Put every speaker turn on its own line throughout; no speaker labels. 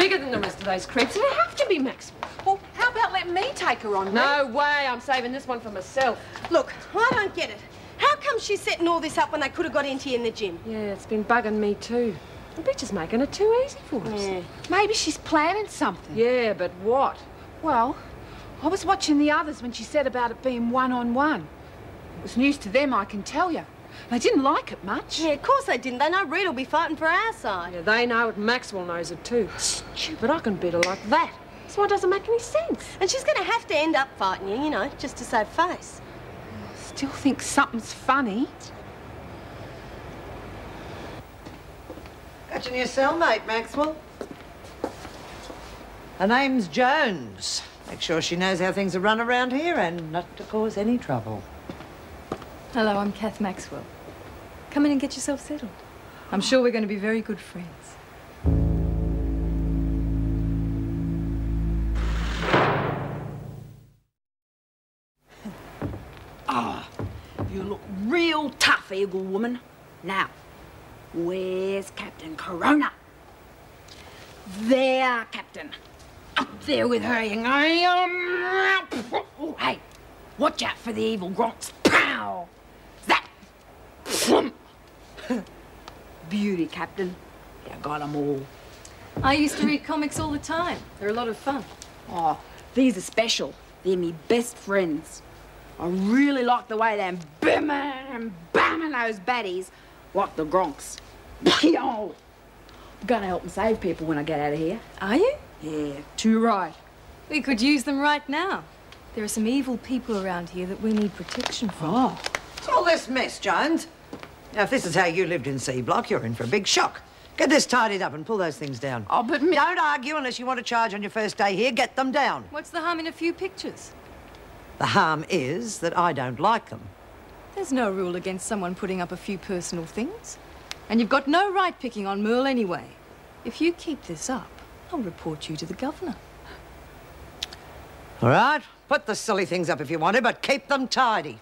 bigger than the rest of those creeps. It'd have to be Maxwell.
Well, how about letting me take her on?
No way. I'm saving this one for myself.
Look, I don't get it. How come she's setting all this up when they could have got into you in the gym?
Yeah, it's been bugging me too. The bitch is making it too easy for us.
Yeah.
Maybe she's planning something.
Yeah, but what?
Well, I was watching the others when she said about it being one-on-one. It was news to them, I can tell you. They didn't like it much.
Yeah, of course they didn't. They know Rita will be fighting for our side.
Yeah, they know it. Maxwell knows it too. Stupid, I can beat her like that. That's why it doesn't make any sense.
And she's going to have to end up fighting you, you know, just to save face.
Still think something's funny.
Got your new cellmate, Maxwell. Her name's Jones. Make sure she knows how things are run around here and not to cause any trouble.
Hello, I'm Kath Maxwell. Come in and get yourself settled. I'm sure we're going to be very good friends.
Ah, you look real tough, Eagle Woman. Now, where's Captain Corona? There, Captain. Up there with her, you know. Oh, hey, watch out for the evil Gronks. Pow! That! Beauty, Captain. You got 'em all.
I used to read comics all the time. They're a lot of fun.
Oh, these are special. They're me best friends. I really like the way they're bimming and bamming those baddies like the Gronks. Yo! I'm gonna help and save people when I get out of here.
Are you?
Yeah, too right.
We could use them right now. There are some evil people around here that we need protection from.
Oh.
What's all this mess, Jones? Now, if this is how you lived in C Block, you're in for a big shock. Get this tidied up and pull those things down.
Oh, but
Don't argue unless you want to charge on your first day here. Get them down.
What's the harm in a few pictures?
The harm is that I don't like them.
There's no rule against someone putting up a few personal things. And you've got no right picking on Merle anyway. If you keep this up, I'll report you to the governor.
All right, put the silly things up if you want to, but keep them tidy.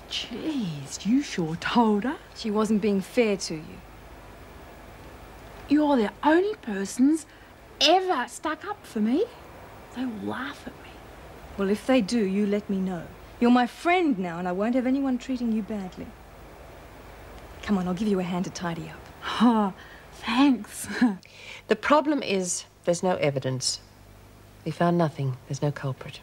Jeez, you sure told her?
She wasn't being fair to you.
You're the only persons ever stuck up for me. They will laugh at me.
Well, if they do, you let me know. You're my friend now, and I won't have anyone treating you badly. Come on, I'll give you a hand to tidy up.
Oh, thanks.
The problem is there's no evidence. We found nothing. There's no culprit.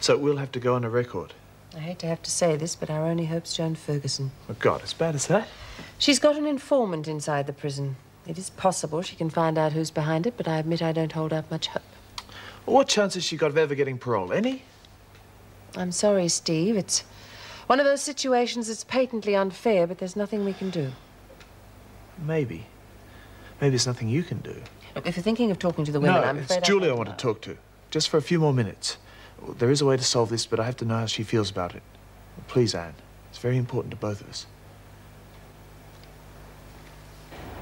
So we'll have to go on a record.
I hate to have to say this, but our only hope's Joan Ferguson.
Oh, God, as bad as that?
She's got an informant inside the prison. It is possible she can find out who's behind it, but I admit I don't hold out much hope.
Well, what chance has she got of ever getting parole? Any?
I'm sorry, Steve. It's one of those situations that's patently unfair, but there's nothing we can do.
Maybe. Maybe there's nothing you can do.
Look, if you're thinking of talking to the women, I'm afraid
it's Julie I want to talk to. Just for a few more minutes. Well, there is a way to solve this, but I have to know how she feels about it. Please, Anne. It's very important to both of us.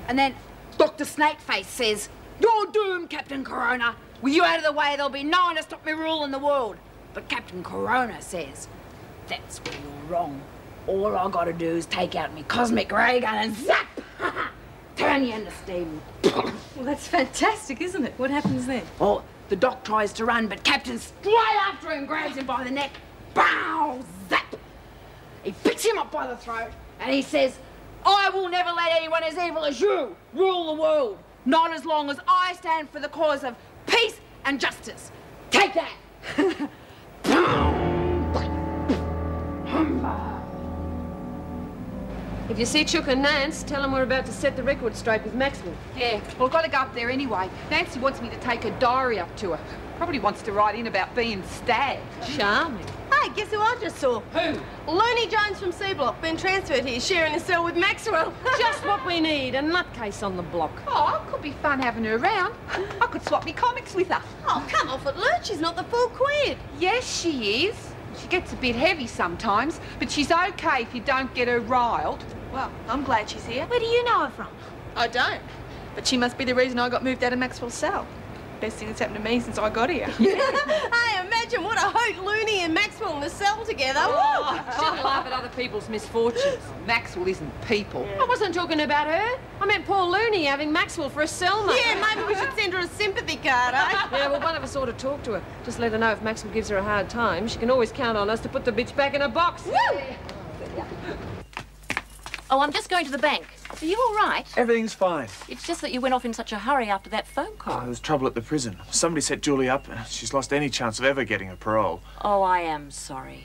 And then Dr. Snakeface says, "You're doomed, Captain Corona. With you out of the way, there'll be no one to stop me ruling the world." But Captain Corona says, "That's where you're wrong. All I gotta do is take out me cosmic ray gun and zap! Turn you into steam."
Well, that's fantastic, isn't it? What happens then?
Oh, the doc tries to run, but Captain's straight after him, grabs him by the neck. Bow! Zap! He picks him up by the throat, and he says, "I will never let anyone as evil as you rule the world. Not as long as I stand for the cause of peace and justice. Take that!"
If you see Chook and Nance, tell them we're about to set the record straight with Maxwell.
Yeah, well, I've got to go up there anyway. Nancy wants me to take her diary up to her. Probably wants to write in about being stabbed.
Charming.
Hey, guess who I just saw?
Who?
Looney Jones from C Block, been transferred here, sharing a cell with Maxwell.
Just what we need, a nutcase on the block.
Oh, could be fun having her around. I could swap me comics with her.
Oh, come off it, Lurch. She's not the full quid.
Yes, she is. She gets a bit heavy sometimes, but she's okay if you don't get her riled.
Well, I'm glad she's here.
Where do you know her from?
I don't. But she must be the reason I got moved out of Maxwell's cell. best thing that's happened to me since I got here.
I imagine what a hoot Looney and Maxwell in the cell together.
Shouldn't laugh at other people's misfortunes.
Maxwell isn't people.
I wasn't talking about her. I meant poor Looney having Maxwell for a cellmate.
Yeah, maybe we should send her a sympathy card, eh?
Yeah, well, one of us ought to talk to her. Just let her know if Maxwell gives her a hard time, she can always count on us to put the bitch back in a box.
Woo!
Oh, I'm just going to the bank. Are you all right?
Everything's fine.
It's just that you went off in such a hurry after that phone call.
Oh, there's trouble at the prison. Somebody set Julie up. She's lost any chance of ever getting a parole.
Oh, I am sorry.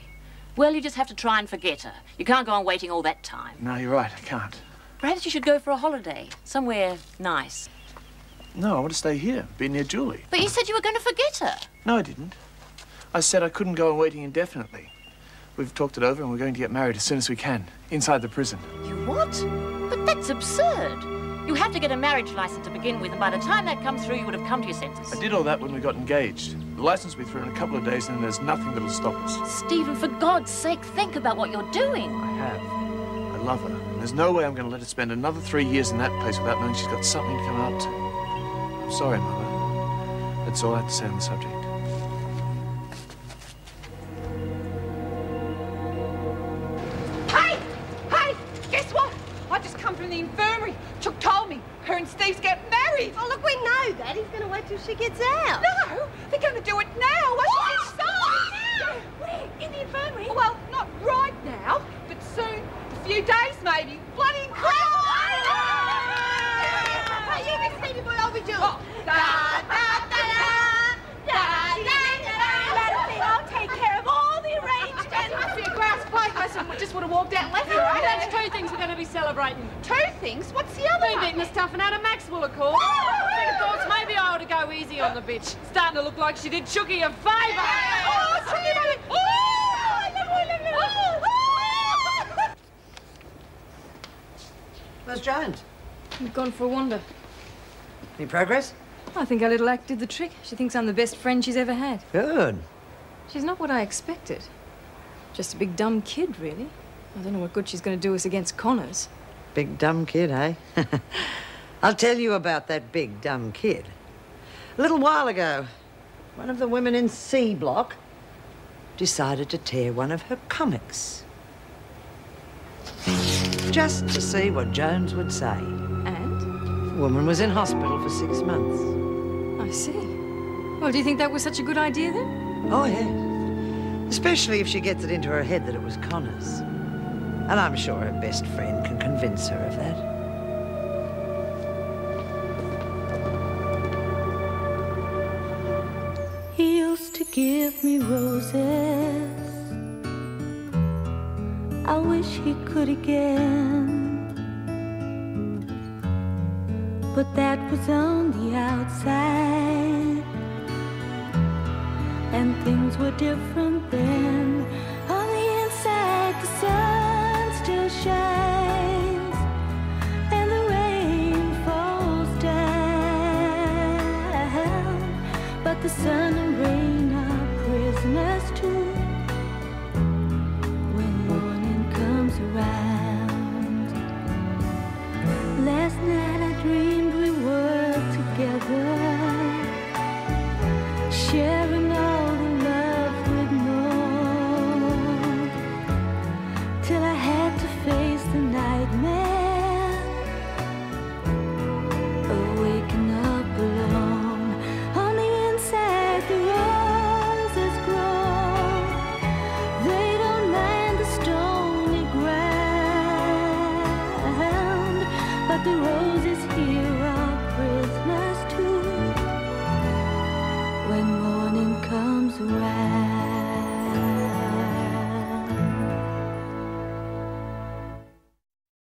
Well, you just have to try and forget her. You can't go on waiting all that time.
No, you're right. I can't.
Perhaps you should go for a holiday. Somewhere nice.
No, I want to stay here, be near Julie.
But you said you were going to forget her.
No, I didn't. I said I couldn't go on waiting indefinitely. We've talked it over and we're going to get married as soon as we can, inside the prison.
You what? But that's absurd. You have to get a marriage license to begin with, and by the time that comes through, you would have come to your senses.
I did all that when we got engaged. The license will be through in a couple of days, and there's nothing that'll stop us.
Stephen, for God's sake, think about what you're doing.
I have. I love her. And there's no way I'm going to let her spend another 3 years in that place without knowing she's got something to come out to. I'm sorry, Mother. That's all I have to say on the subject.
From the infirmary. Chuck told me her and Steve's getting married.
Oh, look, we know that. He's going to wait till she gets out.
No, they're going to do it now.
What?
Now? Where? In the infirmary? Well, not right now, but soon. A few days, maybe. Bloody incredible.
Hey, you be Stevie boy, I'll be Julie.
Oh.
I'll take care of all the arrangements.
Must be a grass plate. I just would have walked out and left her, right?
That's two things we're going to be celebrating.
Two things? What's the other
Me
one?
beating the stuffing out of Maxwell, of course. Second thoughts, maybe I ought to go easy on the bitch. Starting to look like she did Chucky a favour.
Oh, Chucky, baby.
Where's Jones?
We've gone for a wander.
Any progress?
I think our little act did the trick. She thinks I'm the best friend she's ever had.
Good.
She's not what I expected. Just a big dumb kid, really. I don't know what good she's going to do us against Connors.
Big dumb kid, eh? I'll tell you about that big dumb kid. A little while ago, one of the women in C Block decided to tear one of her comics. Just to see what Jones would say.
And?
The woman was in hospital for 6 months.
I see. Well, do you think that was such a good idea, then?
Oh, yeah. Especially if she gets it into her head that it was Connors. And I'm sure her best friend can convince her of that.
He used to give me roses. I wish he could again. But that was on the outside, and things were different then.